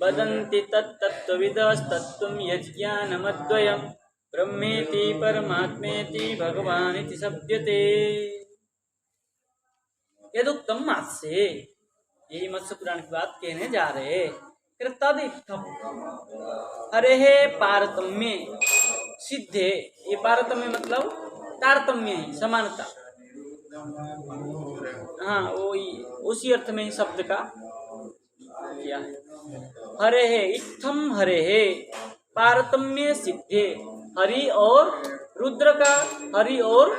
वदन्ति तत्तत्त्वविदस्तत्त्वं यज्ञानमद्वयं ब्रह्मेति परमात्मेति भगवानिति शब्दते। यदुक्तम मत्स्य, यही मत्स्य पुराण की बात कहने जा रहे। तदित्थम हरे पारतम्य सिद्धे, ये पारतम्य मतलब तारतम्य है, समानता। हाँ, वो उसी अर्थ में शब्द का किया है। हरे है इत्थम हरे है पारतम्य सिद्धे, हरि और रुद्र का, हरि और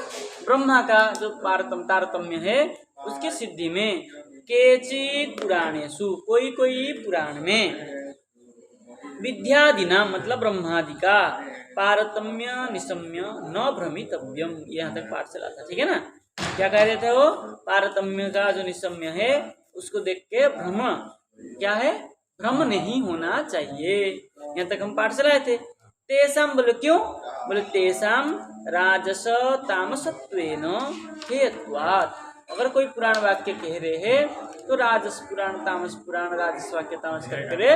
ब्रह्मा का जो तारतम्य है उसकी सिद्धि में केचित पुराणेषु, कोई कोई पुराण में, विद्यादिना मतलब ब्रह्मादि का, पारतम्य निशम्य न भ्रमितव्यम। यहाँ तक पाठ चला था, ठीक है ना। क्या कह रहे थे वो? पारतम्य का जो निशम्य है उसको देख के भ्रम, क्या है, भ्रम नहीं होना चाहिए। यहाँ तक हम पाठ चलाए थे। तेसाम बोले क्यों? बोले तेसाम राजस तामसत्वेन हेत्वात्। अगर कोई पुराण वाक्य कह रहे हैं तो राजस पुराण तामस पुराण, राजस वाक्य तामस करके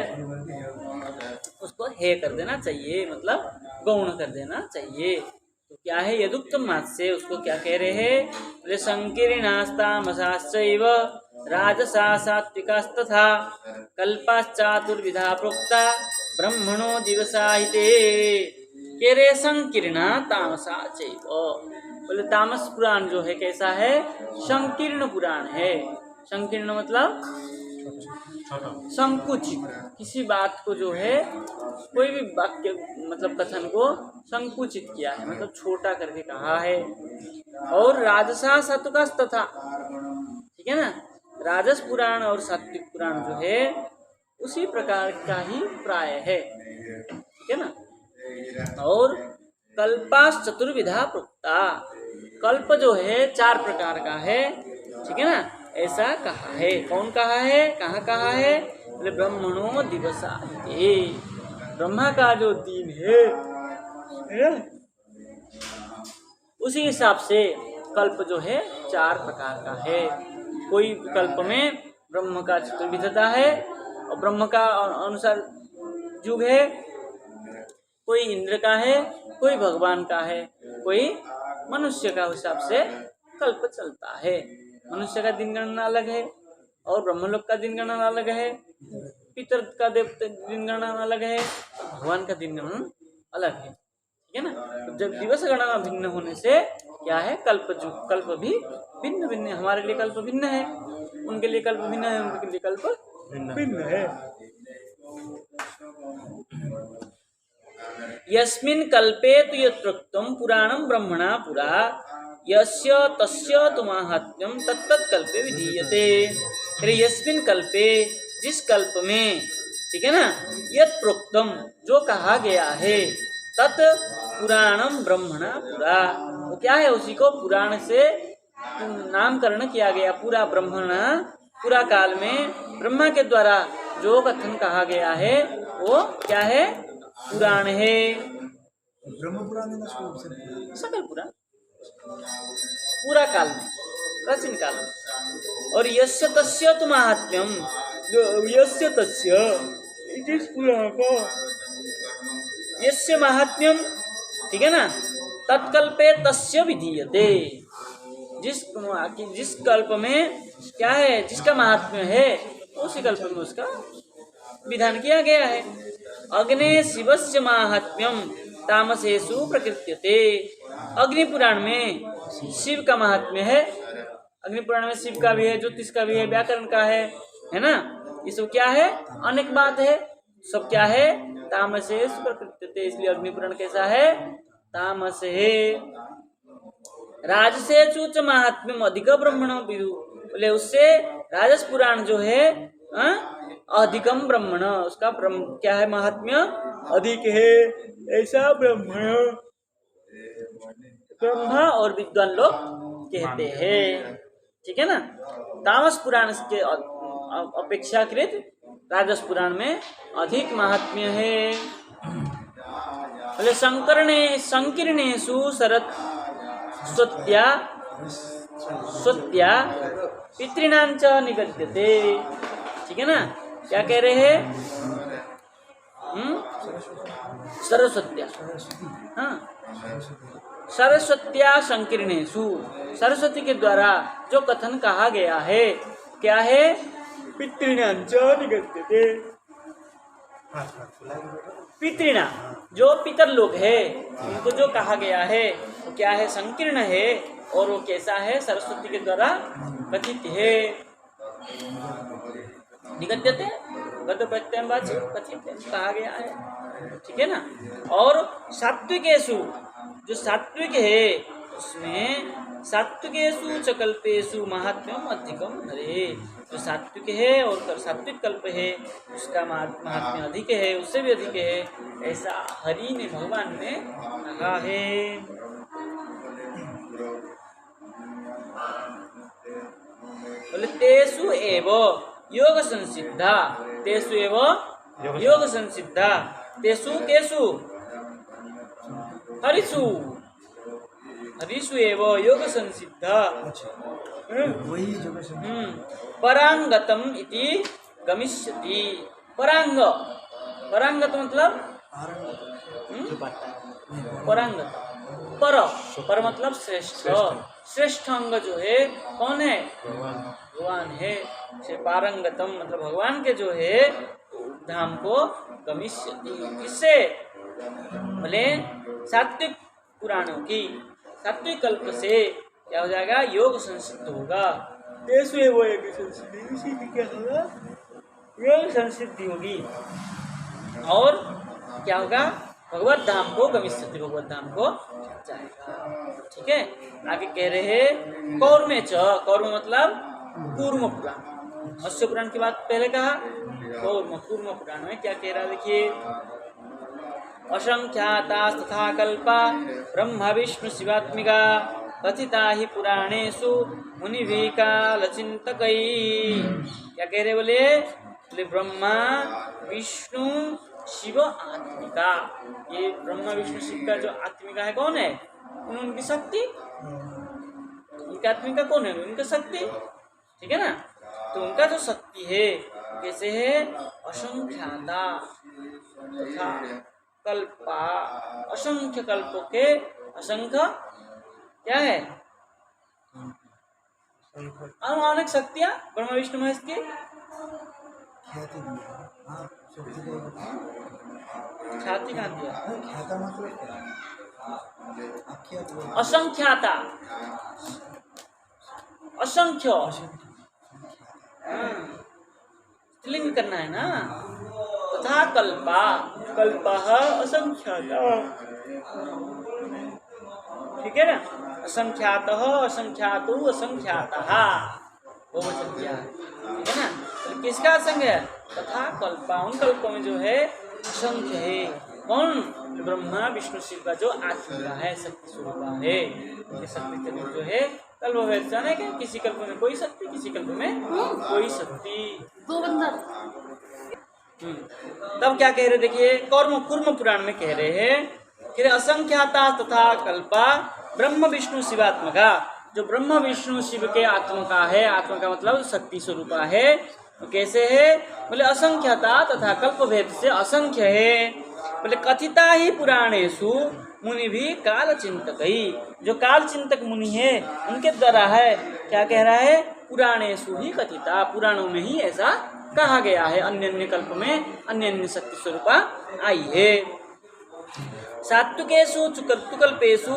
उसको हे कर देना चाहिए, मतलब गौण कर देना चाहिए। तो क्या है यदुक्तम मत्स्य, उसको क्या कह रहे हैं? बोले संकीर्णास्तामसाश्चैव राजसा सात्विकास्तथा कल्पाश्चातुर्विधा प्रोक्ता ब्रह्मणो दिवसाहिते। कह रहे संकीर्णा तामसा चैव, बोले तामस पुराण जो है कैसा है? संकीर्ण पुराण है। संकीर्ण मतलब संकुचित, किसी बात को जो है, कोई भी वाक्य मतलब कथन को संकुचित किया है, मतलब छोटा करके कहा है। और राजसा सात्विक तथा, ठीक है ना, राजस पुराण और सात्विक पुराण जो है उसी प्रकार का ही प्राय है, ठीक है ना। और कल्पास चतुर्विधा प्रोक्ता, कल्प जो है 4 प्रकार का है, ठीक है ना, ऐसा कहा है। कौन कहा है? कहाँ कहा है? बोले ब्रह्मणो दिवसाहिते, ब्रह्मा का जो दिन है उसी हिसाब से कल्प जो है 4 प्रकार का है। कोई कल्प में ब्रह्म का चतुर्विधता है और ब्रह्म का अनुसार युग है, कोई इंद्र का है, कोई भगवान का है, कोई मनुष्य का हिसाब से कल्प चलता है। मनुष्य का दिन गणना अलग है और ब्रह्मलोक का दिन गणना अलग है, पितर का देवता दिन गणना अलग है, भगवान का दिन गणना अलग है, ठीक है ना। तो जब दिवस गणना भिन्न होने से क्या है, कल्प भी भिन्न भिन्न है। हमारे लिए कल्प भिन्न है, उनके लिए कल्प भिन्न है, उनके लिए कल्प भिन्न है। यस्मिन् कल्पे तु यत्रोक्तं पुराणं ब्रह्मणा पुरा यस्य तस्य तु माहात्म्यं तत्तत् कल्पे विधीयते। अरे यस्मिन् कल्पे, जिस कल्प में, ठीक है ना, यत् प्रोक्तम जो कहा गया है, तत् पुराणम ब्रह्मणा पुरा, वो क्या है, उसी को पुराण से नामकरण किया गया। पूरा ब्रह्मणा, पूरा काल में ब्रह्मा के द्वारा जो कथन कहा गया है वो क्या है? पुराण है। ब्रह्म पुराण सकल पुराण पूरा काल में, प्राचीन काल में। और यस्य तस्य तु महात्म्यम, यस्य तस्य, जिस पुराण को, यस्य महात्म्यम, ठीक है ना, तत्कल्पे तस्य विधीयते, जिस कल्प में क्या है, जिसका महात्म्य है उसी कल्प में उसका विधान किया गया है। अग्ने शिवस्य महात्म्यम तामसेषु प्रकृत्यते, अग्नि पुराण में शिव का महात्म्य है। अग्नि पुराण में शिव का भी है, ज्योतिष का भी है, व्याकरण का है ना। ये सब क्या है? अनेक बात है, सब क्या है? तामसेषु प्रकृत्यते। इसलिए अग्नि पुराण कैसा है? तामस है। राजसेषु च महात्म्यम अधिक ब्रह्मण विदु, बोले उससे राजस पुराण जो है अधिकम ब्रह्मण, उसका क्या है? महात्म्य अधिक है, ऐसा ब्रह्मा और विद्वान लोग कहते हैं, ठीक है ना। तामस पुराण के अपेक्षाकृत राजस पुराण में अधिक महात्म्य है। बोले संकीर्णेषु शरत स्वत्या पितॄणां च निगद्यते, ठीक है ना। क्या कह रहे हैं? सरस्वत्या, हाँ, सरस्वत्या संकीर्णेषु, सरस्वती के द्वारा जो कथन कहा गया है, क्या है? पितृणांच निगद्यते, पितृणा जो पितर लोग है उनको जो कहा गया है वो क्या है? संकीर्ण है। और वो कैसा है? सरस्वती के द्वारा कथित है। निगद्यते गद्य प्रत्ययवाची कथित है, कहा गया है, ठीक है ना। और सात्विकेषु, जो सात्विक है उसमें सात्विकेषु च कल्पेषु महात्म्यम अधिकम हरे, जो सात्विक है और सात्विक कल्प है उसका महात्म्य अधिक है, उससे भी अधिक है, ऐसा हरि ने, भगवान ने कहा है। बोले तेषु एव योग संसिद्धा, तेषु एव योग संसिद्धा, तेषु केषु? हरिषु, हरिषु एव योग संसिद्धा, वही जगह से परांगतम इति गमिष्यति। परांग, परांगत मतलब परांगत, पर, पर मतलब श्रेष्ठ, श्रेष्ठ अंग जो है कौन है? भगवान है। से पारंगतम मतलब भगवान के जो है धाम को गमिष्यति, किससे? बोले सात्विक पुराणों की, सात्विक कल्प से क्या हो जाएगा? योग संसिद्ध होगा। तेषु एव योग संसिद्धि, इसी में क्या होगा? योग संसिद्धि होगी। और क्या होगा? भगवत धाम को गमिष्यति, भगवत धाम को जाएगा, ठीक है। आगे कह रहे हैं कौर्मे च, कौर्म मतलब कूर्म पुराण, मत्स्य पुराण की बात पहले कहा, कौर्म कूर्म पुराण में क्या कह रहा है देखिए। असंख्याता तथा कल्पा ब्रह्म विष्णु शिवात्मिका कथिता ही पुराणेषु मुनिभिः कालचिन्तकै। क्या कह रहे बोले ब्रह्मा विष्णु शिव आत्मिका, ये ब्रह्मा विष्णु शिव का जो आत्मिका है कौन है? उनकी शक्ति, उनकी आत्मिका कौन है? उनकी शक्ति, ठीक है ना। तो उनका जो शक्ति है कैसे है? असंख्याता तथा कल्पा, असंख्य कल्पों के, असंख्य क्या है? अनेक शक्तियां ब्रह्मा विष्णु महेश की। ख्याति कहाँ दिया? असंख्याता, असंख्य, स्त्रीलिंग करना है ना। तथा कल्पा, कल्पः असंख्याता, ठीक है ना। असंख्यातः, असंख्यातो, असंख्यातः, वो वचन दिया है, ठीक है ना। तो किसका असंख्य है? तथा कल्पा, उन कल्पों में जो है असंख्य है। कौन? ब्रह्मा विष्णु शिव का जो आत्मिका है, शक्ति स्वरूप है। ये शक्ति जो है कल्प वैसा है कि किसी कल्प में कोई शक्ति, किसी कल्प में कोई शक्ति। दो बंदर। तब क्या कह रहे देखिए, कौर्म कूर्म पुराण में कह रहे हैं कि असंख्याता तथा कल्पा ब्रह्म विष्णु शिवात्मका, जो ब्रह्म विष्णु शिव के आत्मा का है, आत्मा का मतलब शक्ति स्वरूपा है, तो कैसे है? बोले असंख्याता तथा कल्प भेद से असंख्य है। बोले कथिता ही पुराणेषु मुनि भी काल चिंतक ही, जो काल चिंतक मुनि है उनके द्वारा है। क्या कह रहा है? पुराणेषु ही कथिता, पुराणों में ही ऐसा कहा गया है, अन्य अन्य कल्प में अन्य अन्य शक्ति स्वरूपा आई है। सात्विकेषु कल्पेषु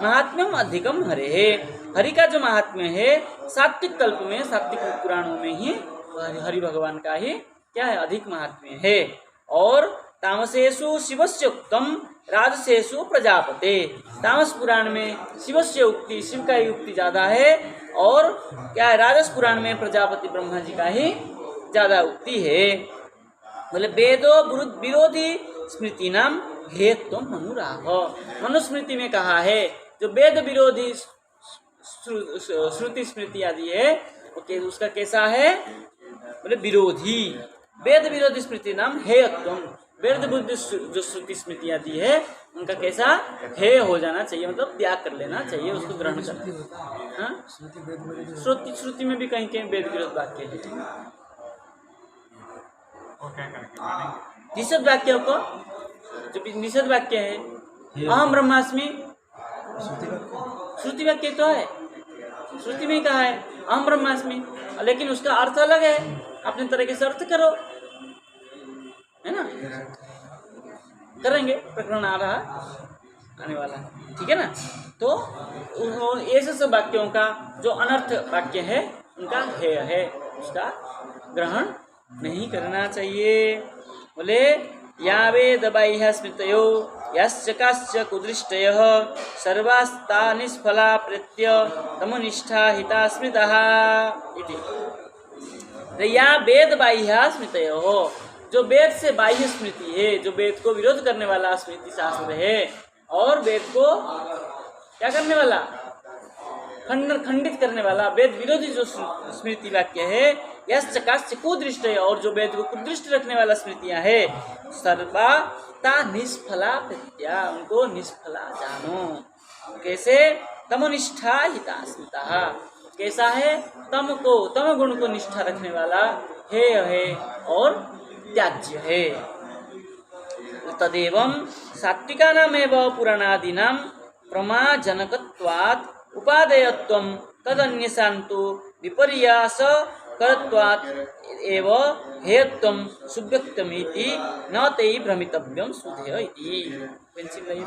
महात्म्यम अधिकम हरे, हरि का जो महात्म्य है सात्विक कल्प में, सात्विक पुराणों में ही हरि भगवान का ही क्या है? अधिक महात्म्य है। और तामसेषु शिवस्य उक्तम राजसेषु प्रजापते, तामस पुराण में शिवस्य उक्ति, शिव का ही उक्ति ज्यादा है, और क्या है? राजस पुराण में प्रजापति ब्रह्मा जी का ही ज्यादा उक्ति है। बोले वेदो विरोधी स्मृति नाम हेतु मनुराग, मनुस्मृति में कहा है जो वेद विरोधी श्रुति स्मृति आदि है ओके, उसका कैसा है? बोले विरोधी, वेद विरोधी स्मृति नाम हेयत्वम, वेद विरोधी जो श्रुति स्मृति आदि है उनका कैसा? हे हो जाना चाहिए, मतलब त्याग कर लेना चाहिए, उसको ग्रहण करना। श्रुति में भी कहीं कहीं वेद विरोध वाक्य है। निषेध वाक्य को, जो भी निषेध वाक्य है, अहम ब्रह्मास्मि, श्रुति वाक्य श्रुति वाक्य तो है, श्रुति में कहा है अहम ब्रह्मास्मि, लेकिन उसका अर्थ अलग है, अपने तरीके से अर्थ करो, है ना। करेंगे, प्रकरण आ रहा आने वाला है, ठीक है ना। तो ऐसे सब वाक्यों का जो अनर्थ वाक्य है उनका हेय है, उसका ग्रहण नहीं करना चाहिए। बोले यावेद बाह्य स्मृतयो यश्चकाश्च कुदृष्टयः सर्वास्ता निष्फला प्रत्य तमनिष्ठा हिता स्मृतः इति। या वेद बाह्य स्मृतयो, जो वेद से बाह्य स्मृति है, जो वेद को विरोध करने वाला स्मृति शास्त्र है, और वेद को क्या करने वाला, खंडित करने वाला, वेद विरोधी जो स्मृति वाक्य है, यश्चकाश्च कुदृष्ट है, और जो वेद को कुदृष्ट रखने वाला स्मृतियां है, सर्वथा निष्फला प्रत्या, उनको निष्फला जानो। कैसे? तमनिष्ठा हिता स्मृता, कैसा है? तम को, तम गुण को निष्ठा रखने वाला है और त्याज्य है। तदेवं सात्विकानामेव पुराणादीनां प्रमाजनकत्वात् उपादेयत्वं तदन्यसान्तु विपर्यास करत्वात् एव हेयत्वं सुव्यक्तमिति न ते भ्रमितव्यं सुधेय इति। पेंसिल लाइए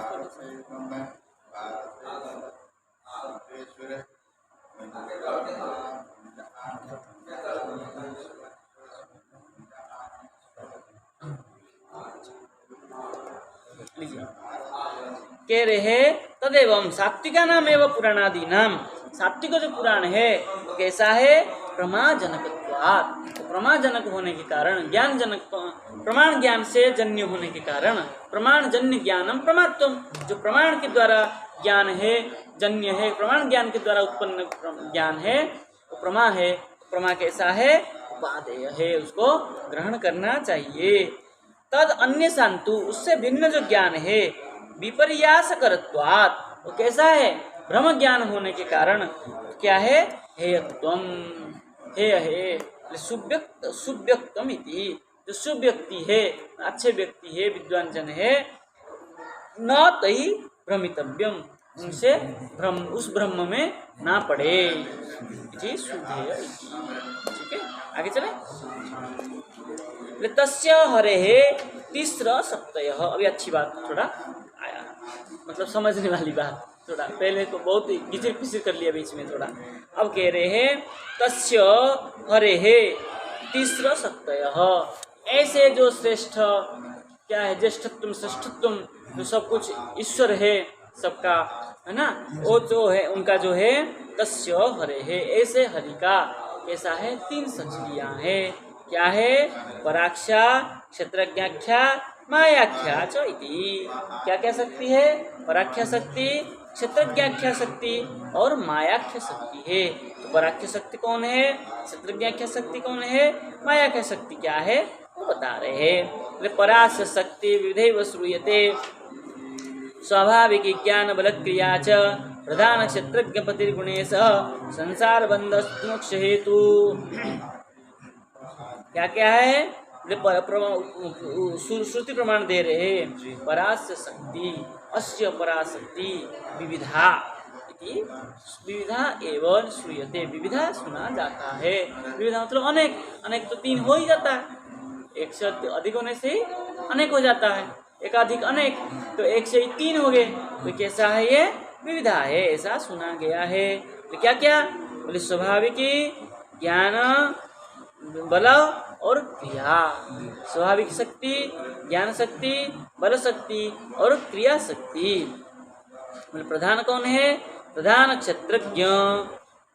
लीजिए। कह रहे तदेवं सात्विका नाम एवं पुराणादि नाम, सात्विक जो पुराण है वो कैसा है? प्रमाजनकत्वात्, प्रमाजनक होने के कारण, ज्ञान जनक, प्रमाण ज्ञान से जन्य होने के कारण, प्रमाण जन्य ज्ञानम प्रमात्वम, जो प्रमाण के द्वारा ज्ञान है, जन्य है, प्रमाण ज्ञान के द्वारा उत्पन्न ज्ञान है वो प्रमा है। प्रमा कैसा है? उपादेय है, उसको ग्रहण करना चाहिए। तद अन्य शांतु, उससे भिन्न जो ज्ञान है, विपर्यास करत्वात्, वो कैसा है? भ्रम ज्ञान होने के कारण क्या है? हेयत्वम, हेय है, सुव्यक्तम इति, जो सुव्यक्ति है, अच्छे व्यक्ति है, विद्वान जन है, न तई भ्रमितव्यम, उनसे भ्रम, उस ब्रह्म में ना पड़े, इति सुधेय इति। ठीक है, आगे चले। तस्य हरेः तीसरा सप्तयः, अभी अच्छी बात थोड़ा आया, मतलब समझने वाली बात, थोड़ा पहले तो बहुत घिचर पिचर कर लिया बीच में थोड़ा। अब कह रहे हैं तस्य हरेः तीसरा सप्तयः, ऐसे जो श्रेष्ठ क्या है, ज्येष्ठत्व श्रेष्ठत्व, जो सब कुछ ईश्वर है सबका, है ना, वो जो है उनका जो है तस्य हरेः, ऐसे हरि का कैसा है? तीन शक्तियाँ है। क्या है? पराक्षा, क्षेत्रज्ञाख्या, मायाख्या च इति। क्या क्या शक्ति है? पराख्या शक्ति, क्षेत्रज्ञाख्या शक्ति और मायाख्या शक्ति है। तो पराख्या शक्ति कौन है? क्षेत्रज्ञाख्या शक्ति कौन है? मायाख्या शक्ति क्या है वो बता रहे हैं। पराश शक्ति विविधैव श्रूयते स्वाभाविक ज्ञान बल क्रिया च प्रधान क्षेत्रज्ञ पतिर्गुणेश संसार बंध मोक्ष हेतु। क्या क्या है? श्रुति प्रमाण दे रहे हैं। परास्य शक्ति, अस्य पराशक्ति विविधा इति, विविधा एवं श्रूयते, विविधा सुना जाता है। विविधा मतलब अनेक, अनेक तो तीन हो ही जाता है, एक से अधिक होने से ही अनेक हो जाता है, एकाधिक अनेक, तो एक से ही तीन हो गए, तो कैसा है ये? विविधा है, ऐसा सुना गया है। तो क्या क्या बोले? स्वाभाविक ज्ञान, बल और क्रिया। स्वाभाविक शक्ति, ज्ञान शक्ति, बल शक्ति और क्रिया शक्ति। मतलब प्रधान कौन है? प्रधान क्षेत्रज्ञ,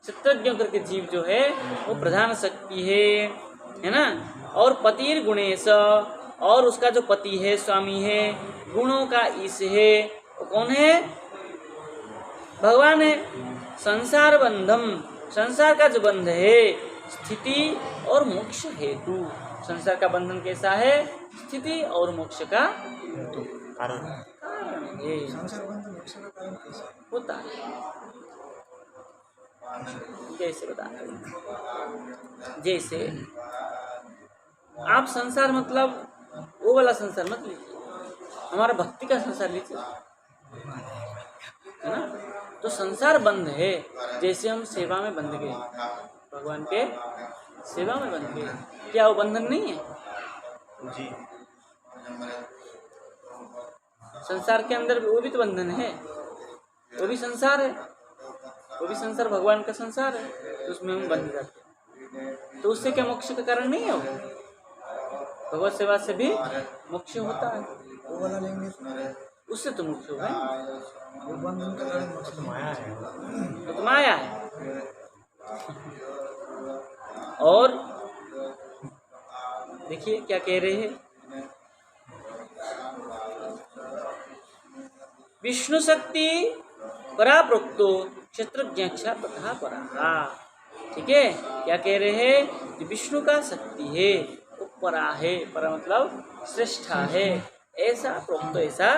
क्षेत्रज्ञ करके जीव जो है वो प्रधान शक्ति है ना। और पतिर गुणेश, और उसका जो पति है, स्वामी है, गुणों का ईश है, वो कौन है? भगवान है। संसार बंधम, संसार का जो बंध है, स्थिति और मोक्ष हेतु। संसार का बंधन कैसा है? स्थिति और मोक्ष का कारण है। संसार बंधन मोक्ष का कारण कैसा होता है? कैसे बता रहे? जैसे आप संसार मतलब वो वाला संसार मत लीजिए, हमारा भक्ति का संसार लीजिए, है ना। तो संसार बंध है, जैसे हम सेवा में बंध गए, भगवान के सेवा में बंध गए, क्या वो बंधन नहीं है? जी। संसार के अंदर वो भी तो बंधन है, वो भी संसार है, वो भी संसार भगवान का संसार है, तो उसमें हम बंध जाते हैं। तो उससे क्या मोक्ष का कारण नहीं है वो? भगवत सेवा से भी मोक्ष होता है, वो वाला लेंगे तो उससे तो मोक्ष होगा ही। वो बंधन का कारण मोक्ष तो माया है। वो तो माया है। और देखिए क्या कह रहे हैं, विष्णु शक्ति परा प्रोक्तो क्षेत्रज्ञाक्षा तथा परा। ठीक है, क्या कह रहे हैं कि विष्णु का शक्ति है वो परा है, परा मतलब श्रेष्ठा है, ऐसा प्रोक्त ऐसा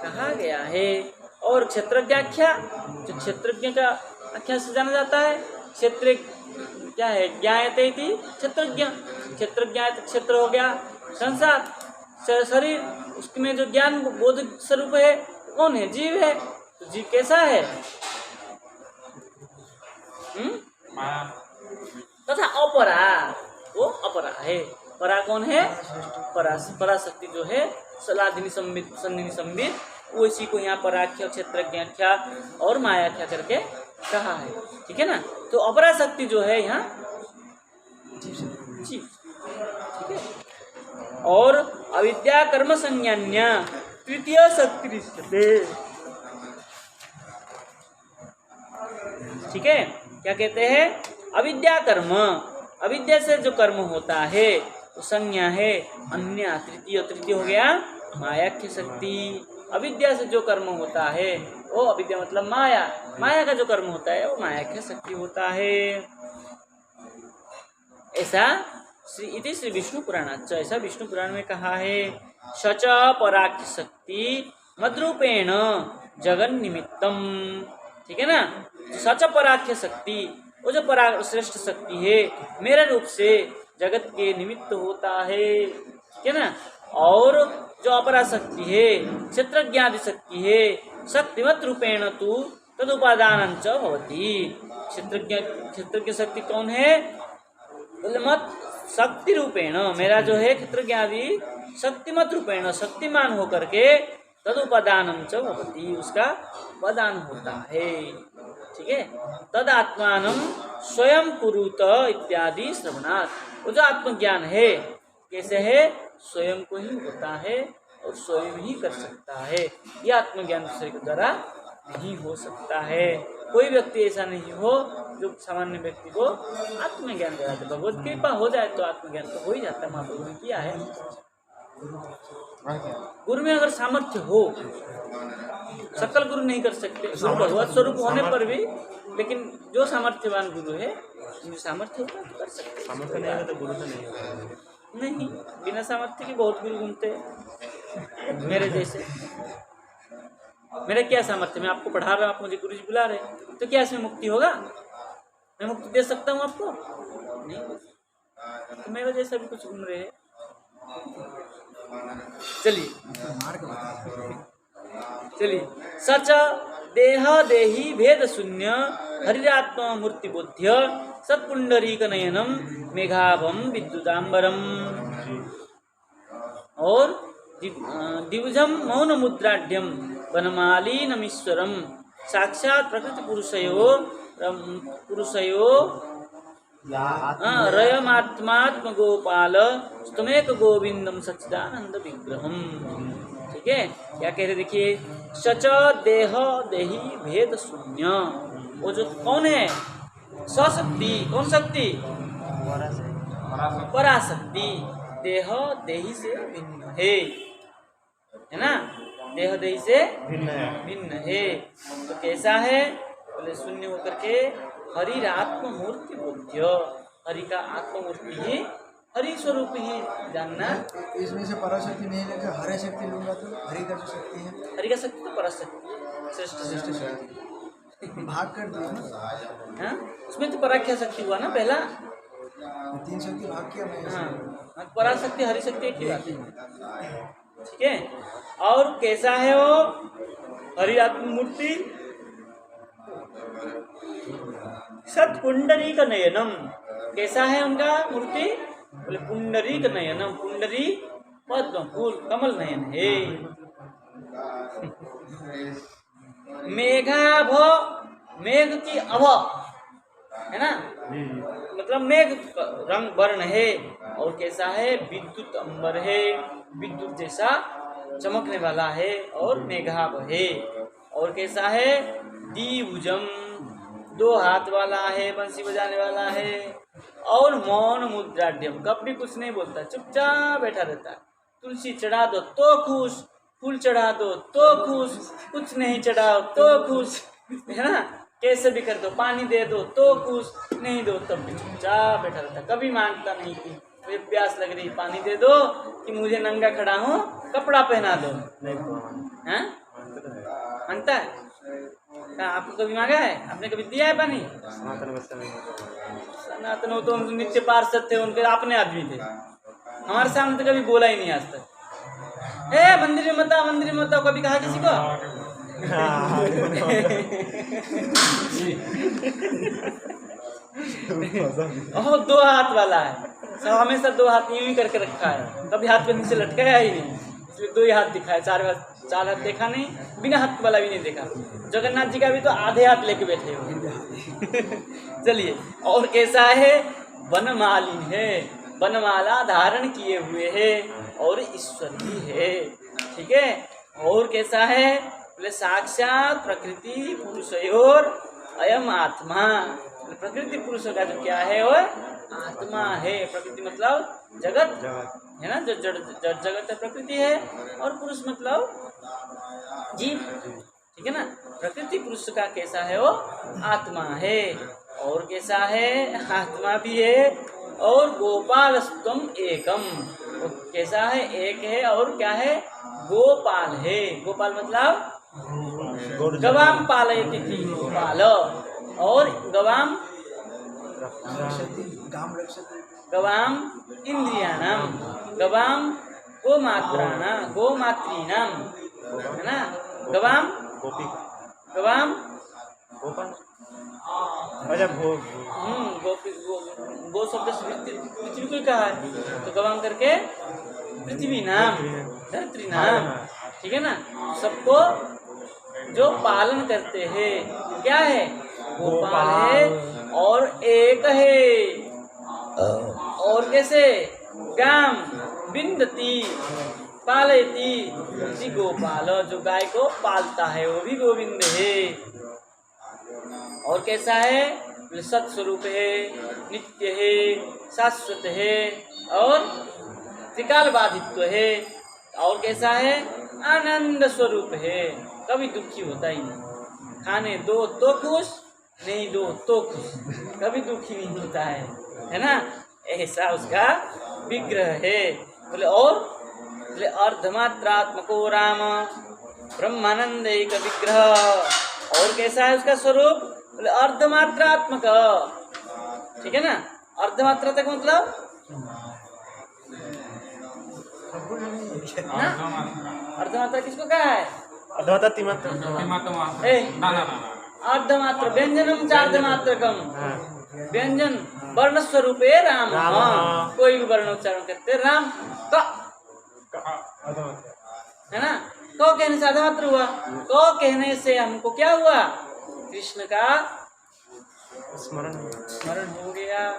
कहा गया है। और क्षेत्रज्ञाख्या, जो क्षेत्रज्ञ का आख्या से जाना जाता है, क्षेत्र क्या है, ज्ञायते इति क्षेत्रज्ञ, क्षेत्रज्ञ क्षेत्र हो गया संसार शरीर, उसमें जो ज्ञान बोध स्वरूप है कौन है? जीव है। तो जीव कैसा है? तथा अपरा, वो अपरा है। परा कौन है? पराशक्ति जो है सलाधिनी संबित सन्निधि संबित, वो इसी को यहाँ पराख्या क्षेत्रज्ञाख्या और मायाख्या करके कहा है। ठीक है ना। तो अपरा शक्ति जो है यहाँ जीव, ठीक है। और अविद्या कर्म संज्ञान्य तृतीय शक्ति, ठीक है। क्या कहते हैं? अविद्या कर्म, अविद्या से जो कर्म होता है वो संज्ञा है अन्य, तृतीय, तृतीय हो गया मायाख्य शक्ति। अविद्या से जो कर्म होता है वो अविद्या मतलब माया, माया का जो कर्म होता है वो मायाख्य शक्ति होता है। ऐसा श्री विष्णु पुराणाच, ऐसा विष्णु पुराण में कहा है। सच पराख्य शक्ति मद्रूपेण जगन निमित्तम, ठीक है ना। सच पराख्य शक्ति, वो जो श्रेष्ठ शक्ति है मेरे रूप से जगत के निमित्त होता है, ठीक है ना। और जो अपरा शक्ति है क्षेत्रज्ञादि शक्ति है शक्तिमत रूपेण तु तदुपादान च भवति। क्षेत्रज्ञ शक्ति कौन है? बोले मत शक्ति रूपेण, मेरा जो है क्षेत्रज्ञादि शक्तिमत रूपेण शक्तिमान होकर के तदुपादानम च भवति, उसका उपादान होता है। ठीक है। तद आत्मानम स्वयं कुरुत इत्यादि श्रवणात्, वो जो आत्मज्ञान है कैसे है? स्वयं को ही होता है और स्वयं ही कर सकता है। यह आत्मज्ञान दूसरे के द्वारा नहीं हो सकता है। कोई व्यक्ति ऐसा नहीं हो जो सामान्य व्यक्ति को आत्मज्ञान करा दे। भगवत कृपा हो जाए तो आत्मज्ञान तो हो ही जाता है। महाप्रभु ने किया है। गुरु में अगर सामर्थ्य हो, सकल गुरु नहीं कर सकते, गुरु भगवत स्वरूप होने पर भी, लेकिन जो सामर्थ्यवान गुरु है उनकी सामर्थ्य होता है कर सकते। सामर्थ्य नहीं है तो गुरु तो नहीं होगा। नहीं, बिना सामर्थ्य के बहुत गुरु घूमते हैं मेरे जैसे। मेरा क्या सामर्थ्य? मैं आपको पढ़ा रहा हूँ, आप मुझे गुरु जी बुला रहे हैं, तो क्या इसमें मुक्ति होगा? मैं मुक्ति दे सकता हूँ आपको? नहीं। तो मेरे जैसा भी कुछ घूम रहे हैं। चलिए सच देह देही भेद शून्य हरिरात्मा मूर्ति बोध्य सत्पुंडरीक नयनम मेघाभम विद्युदाम्बरम। और दिवजम मौन मुद्राढ्यम वनमालीनमीश्वरम साक्षात प्रकृति पुरुषयो रयमात्मात्म गोपाल स्तमेक गोविंदम सच्चिदानंद विग्रहम। ठीक है। क्या कह रहे? देखिए, सच देह देही भेद शून्य, वो जो कौन है? स्वशक्ति। कौन शक्ति? पराशक्ति। देह देही से भिन्न है ना। देह देही से भिन्न है। तो कैसा है? बोले शून्य होकर के हरि आत्ममूर्ति बोध्य, हरि का आत्ममूर्ति ही हरि स्वरूप ही जानना। इसमें से पराशक्ति नहीं लेकर हरे शक्ति लूंगा तो हरि का जो शक्ति है, हरि का शक्ति तो पराशक्ति श्रेष्ठ शक्ति भाग कर दिया ना। हाँ, उसमें तो पराख्या शक्ति हुआ ना पहला। 3 शक्ति भाग किया मैं। हाँ, पराशक्ति हरि शक्ति एक ही बात है, ठीक है। और कैसा है वो हरि आत्म मूर्ति? सत्पुंडरीक नयनम, कैसा है उनका मूर्ति? बोले पुंडरीक नयनम, पुंडरी पद्म फूल कमल नयन है। मेघाभ, मेघ की अभ है ना, मतलब मेघ रंग वर्ण है। और कैसा है? विद्युत अंबर है, विद्युत जैसा चमकने वाला है और मेघाभ है। और कैसा है? द्विभुजम, दो हाथ वाला है, बंसी बजाने वाला है। और मौन मुद्राढ्यम, कभी कुछ नहीं बोलता, चुपचाप बैठा रहता है। तुलसी चढ़ा दो तो खुश, फूल चढ़ा दो तो खुश, कुछ नहीं चढ़ाओ तो खुश, है ना, कैसे भी कर दो, पानी दे दो तो खुश, नहीं दो तब भी चुपचाप बैठा रहता, कभी मांगता नहीं कि मुझे प्यास लग रही पानी दे दो, कि मुझे नंगा खड़ा हूँ कपड़ा पहना दो। हाँ मांगता है? कहाँ आपको कभी मांगा है? आपने कभी दिया है पानी? सनातन वो तो नित्य पार्षद थे, उनके अपने आदमी थे, हमारे सामने तो कभी बोला ही नहीं आज तक। ए मंदिर में मत आओ, मंदिर में मत आओ, कभी कहा किसी को? ओह, दो हाथ वाला है, सब हमेशा दो हाथ यूं ही करके रखा है, कभी हाथ पे नीचे लटकाया ही नहीं, इसलिए दो ही हाथ दिखाया, चार हाथ देखा नहीं, बिना हाथ वाला भी नहीं देखा। जगन्नाथ जी का भी तो आधे हाथ लेके बैठे हो। चलिए, और कैसा है? वनमालिन है, वनमाला धारण किए हुए है और ईश्वरी है, ठीक है। और कैसा है? बोले साक्षात प्रकृति पुरुषयोर अयम आत्मा, प्रकृति पुरुष का जो क्या है वो आत्मा है। प्रकृति मतलब जगत है ना, जो जड़ जगत है प्रकृति है, और पुरुष मतलब जीव, ठीक है ना। प्रकृति पुरुष का कैसा है? वो आत्मा है। और कैसा है? आत्मा भी है। और गोपाल स्तम एकम, वो कैसा है? एक है। और क्या है? गोपाल है। गोपाल मतलब गवाम पालयति थी गोपाल, और गवाम गवाम इंद्रियाणाम, गवाम गोमात्रीणाम, है ना, गवाम गवाम गो शब्द से पृथ्वी को कहा है, तो गवाम करके पृथ्वी नाम, धरत्री नाम, ठीक है ना। सबको जो पालन करते हैं क्या है? गोपाल है। और एक है, और कैसे? गाम बिंदती पालयति जी, गोपाल जो गाय को पालता है वो भी गोविंद है। और कैसा है? सत्स्वरूप है, नित्य है, शाश्वत है, और त्रिकाल बाधित्व है। और कैसा है? आनंद स्वरूप है, कभी दुखी होता ही नहीं, खाने दो तो खुश, नहीं दो तो खुश, कभी दुखी नहीं होता है ना। ऐसा उसका विग्रह है। बोले और बोले अर्धमात्रात्मको राम ब्रह्मानंद एक विग्रह। और कैसा है उसका स्वरूप? बोले अर्धमात्रात्मक, ठीक है ना। अर्धमात्रा तक मतलब अर्धमात्रा किसको कहा है? अर्धमात्र व्यंजनम चार्धमात्रकम, व्यंजन वर्ण स्वरूप है राम। कोई भी वर्ण उच्चारण करते राम का, है ना। को कहने से अर्धमात्र हुआ, को कहने से हमको क्या हुआ? कृष्ण का स्मरण हो गया।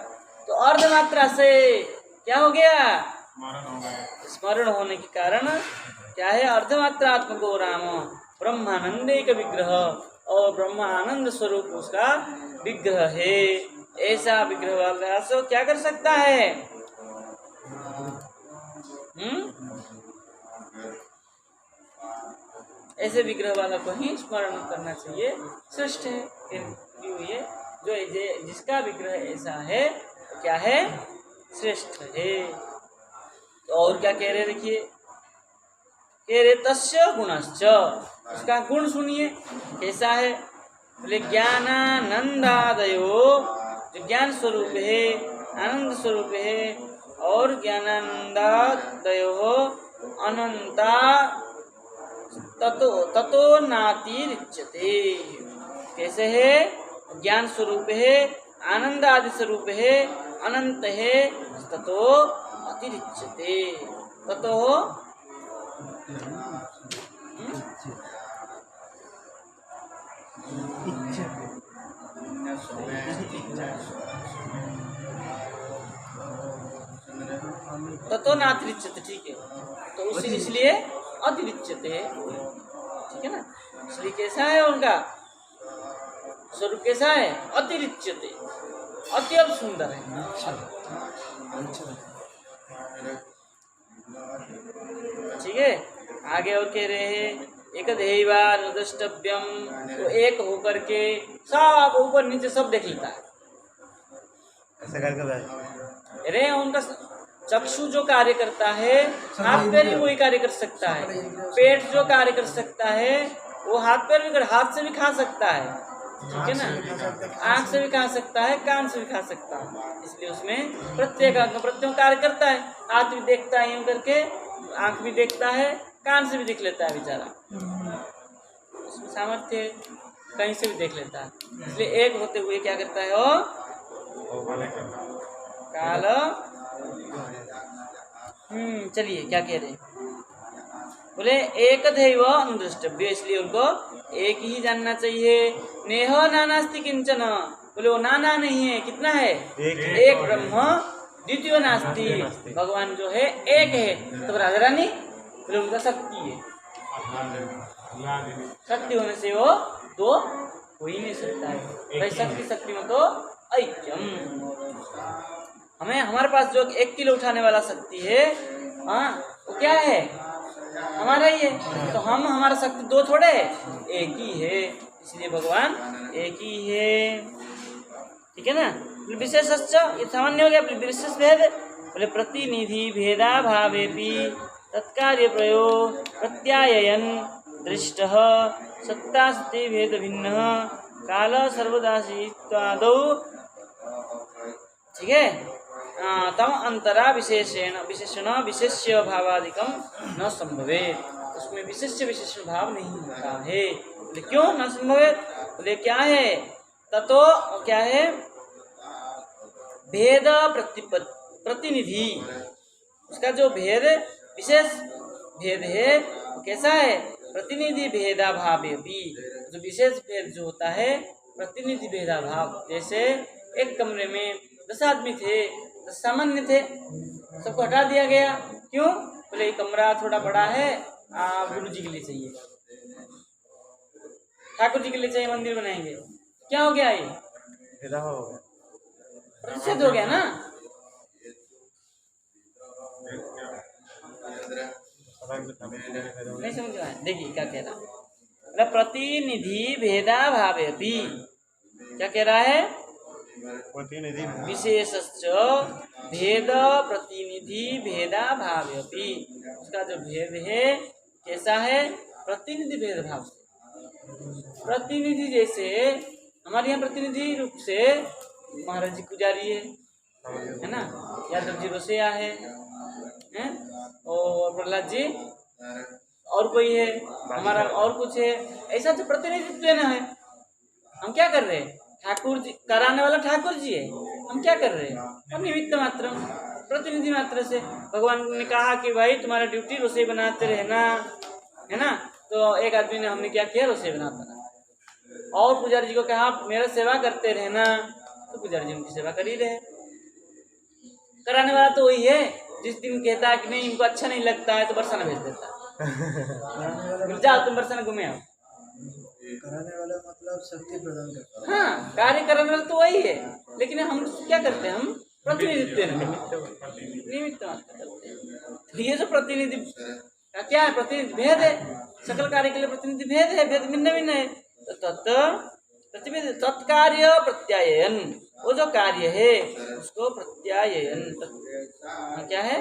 तो अर्धमात्रा से क्या हो गया? स्मरण होने के कारण क्या है? अर्धमात्रात्मको राम ब्रह्मानंद एक विग्रह, और ब्रह्मानंद स्वरूप उसका विग्रह है। ऐसा विग्रह वाला सो क्या कर सकता है? ऐसे विग्रह वाला को ही स्मरण करना चाहिए, श्रेष्ठ है। क्यों? ये जो जिसका विग्रह ऐसा है क्या है? श्रेष्ठ है। तो और क्या कह रहे? देखिए, कह रहे तस्य गुणश्च, उसका गुण सुनिए कैसा है। बोले ज्ञानानंदादयो, जो ज्ञान स्वरूप है, आनंद स्वरूप है, और ज्ञानानंदादयो अनंता ततो नातिरिच्यते। कैसे है? ज्ञान स्वरूप है, आनंद आदि स्वरूप है, अनंत है, ततो अतिरिच्यते। ततो ततो नातिरिच्यते। ठीक है, तो उसी इसलिए अतिरिच्यते, ठीक है ना। इसलिए कैसा है उनका स्वरूप? कैसा है? अतिरिच्यते, अति अब सुंदर है। ठीक है, आगे और कह रहे हैं एक देवा द्रष्टव्यम, तो एक होकर के सब ऊपर नीचे सब देख लेता है। ऐसा करके भाई अरे उनका चक्षु जो कार्य करता है, हाथ पैर भी वही कार्य कर सकता है। पेट जो कार्य कर सकता है, वो हाथ पैर भी हाथ से भी खा सकता है, ठीक है ना। आंख से भी खा सकता है, कान से भी खा सकता है। इसलिए उसमें प्रत्येक अंग प्रत्येक कार्य करता है। हाथ भी देखता है यूं करके, आंख भी देखता है, कान से भी देख लेता है बेचारा, उसमें सामर्थ्य है, कहीं से भी देख लेता है। इसलिए एक होते हुए क्या करता है वो काल। चलिए क्या कह रहे हैं? बोले एक दैव अनुद्रष्टव्य, इसलिए उनको एक ही जानना चाहिए। नेह नानास्ति किंचन, बोले वो नाना नहीं है, कितना है? एक ब्रह्म द्वितीय नास्ति, भगवान जो है एक है। तो राजा रानी बोले उनका शक्ति है, शक्ति होने से वो दो हो ही नहीं सकता है। भाई शक्ति शक्ति में तो ऐक्यम। हमें हमारे पास जो 1 किलो उठाने वाला शक्ति है, हाँ वो क्या है? हमारा ही है। तो हम हमारा शक्ति दो थोड़े है, एक ही है। इसलिए भगवान एक ही है, ठीक है ना। विशेष ये सामान्य हो गया। विशेष भेद बोले प्रतिनिधि भेदा भावेपि तत्कार्य प्रयोग प्रत्यायन दृष्ट सत्ता सत्य भेद भिन्न काल सर्वदासीत्वादौ, ठीक है। तम अंतरा विशेषण विशेष्य भावादिकम न संभवेत, उसमें विशेष्य विशेषण भाव नहीं होता है। बोले क्यों न संभवेत? बोले क्या है? ततो क्या है? भेद प्रतिनिधि, उसका जो भेद विशेष भेद है कैसा है? प्रतिनिधि भेदा भावे भी, जो विशेष भेद जो होता है प्रतिनिधि भेदा भाव। जैसे एक कमरे में 10 आदमी थे, 10 सामान्य थे, सबको हटा दिया गया। क्यों? बोले कमरा थोड़ा बड़ा है, गुरु जी के लिए चाहिए, ठाकुर जी के लिए चाहिए, मंदिर बनाएंगे। क्या हो गया? ये प्रतिषेध हो गया ना। नहीं समझ रहा है? देखिए क्या कह रहा है, प्रतिनिधि भेदा भावे भी, क्या कह रहा है? विशेषश्च भेद प्रतिनिधि भेदा भावे भी, उसका जो भेद है कैसा है? प्रतिनिधि भेद भाव से। प्रतिनिधि जैसे हमारे यहाँ प्रतिनिधि रूप से महाराज जी पुजारी है ना, यादव जी रोसैया है, और प्रहलाद जी और कोई है, हमारा और कुछ है। ऐसा जो प्रतिनिधित्व लेना है, हम क्या कर रहे हैं? ठाकुर जी कराने वाला ठाकुर जी है, हम क्या कर रहे हैं? हम निमित्त मात्र, प्रतिनिधि मात्र से। भगवान ने कहा कि भाई तुम्हारा ड्यूटी रसोई बनाते रहना है ना, तो एक आदमी ने हमने क्या किया? रसोई बनाता। और पुजारी जी को कहा मेरा सेवा करते रहना, तो पुजारी जी उनकी सेवा कर ही रहे। कराने वाला तो वही है। जिस दिन कहता है कि नहीं इनको अच्छा नहीं लगता है, तो बरसाना भेज देता है, जाओ तुम बरसाना घूमे आओ। कराने वाला मतलब शक्ति प्रदान करता है। हाँ, कार्य कराने वाला तो वही है, लेकिन हम क्या करते हैं? हम प्रतिनिधित्व निमित्त मात्र करते हैं। तो ये जो प्रतिनिधि क्या है? प्रतिनिधि भेद है, सकल कार्य के लिए प्रतिनिधि भेद है, भेद भिन्न भिन्न है। तो तत्कार्य प्रत्यायन, वो जो कार्य है उसको प्रत्यायन, क्या है?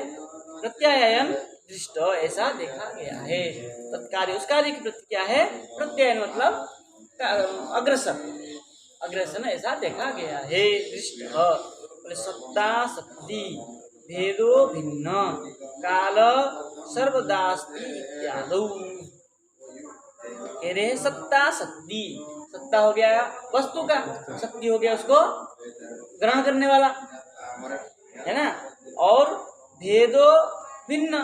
प्रत्यायन दृष्ट, ऐसा देखा गया है। तत्कार्य उस कार्य की प्रति क्या है? प्रत्यायन मतलब अग्रसर, अग्रसर ऐसा देखा गया है। दृष्ट बोले सत्ता शक्ति भेदो भिन्न काल सर्वदास्ति इत्यादि। कह रहे हैं सत्ता शक्ति, सत्ता हो गया वस्तु का, शक्ति हो गया उसको ग्रहण करने वाला, है ना। और भेदो भिन्न,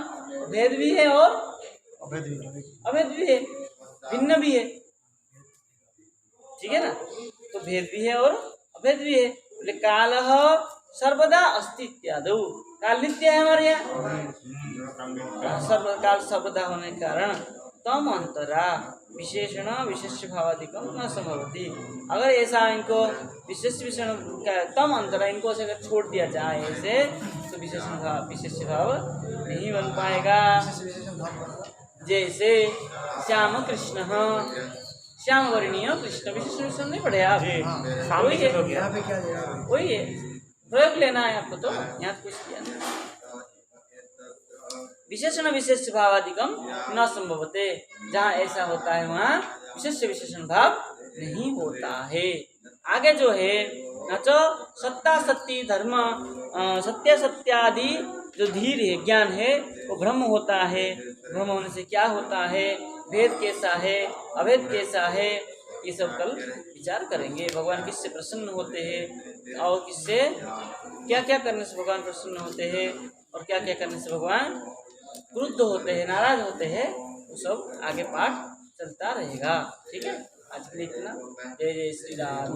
भेद भी है और अभेद भी है, भिन्न भी है, ठीक है ना। तो भेद भी है और अभेद भी है। बोले काल सर्वदा अस्ति इत्यादि, काल नित्य है हमारे यहाँ, काल सर्वदा होने के कारण तम अंतरा विशेषण विशेष भावादिकम न संभवती। अगर ऐसा इनको विशेष विशेषण का तम अंतरा, इनको अगर छोड़ दिया जाए ऐसे, तो विशेषण भाव विशेष भाव नहीं बन पाएगा। जैसे श्याम कृष्ण, श्याम वर्णीय कृष्ण, विशेषण विशेषण नहीं पढ़े आप, वही है, यहाँ पे क्या दे रहा है? वही है, प्रयोग लेना है आपको, तो यहाँ कुछ किया नहीं। विशेषण विशेष भावादिकम न संभवते, जहाँ ऐसा होता है वहाँ विशेष विशेषण भाव नहीं होता है। आगे जो है नचो सत्ता सत्य धर्म, सत्य सत्यादि जो धीर है, ज्ञान है, वो ब्रह्म होता है। ब्रह्म होने से क्या होता है, भेद कैसा है, अभेद कैसा है, ये सब कल विचार करेंगे। भगवान किससे प्रसन्न होते हैं और किससे, क्या क्या करने से भगवान प्रसन्न होते हैं और क्या क्या करने से भगवान क्रुद्ध होते हैं, नाराज होते हैं, वो सब आगे पाठ चलता रहेगा। ठीक है, आज के लिए इतना। जय जय श्री राम।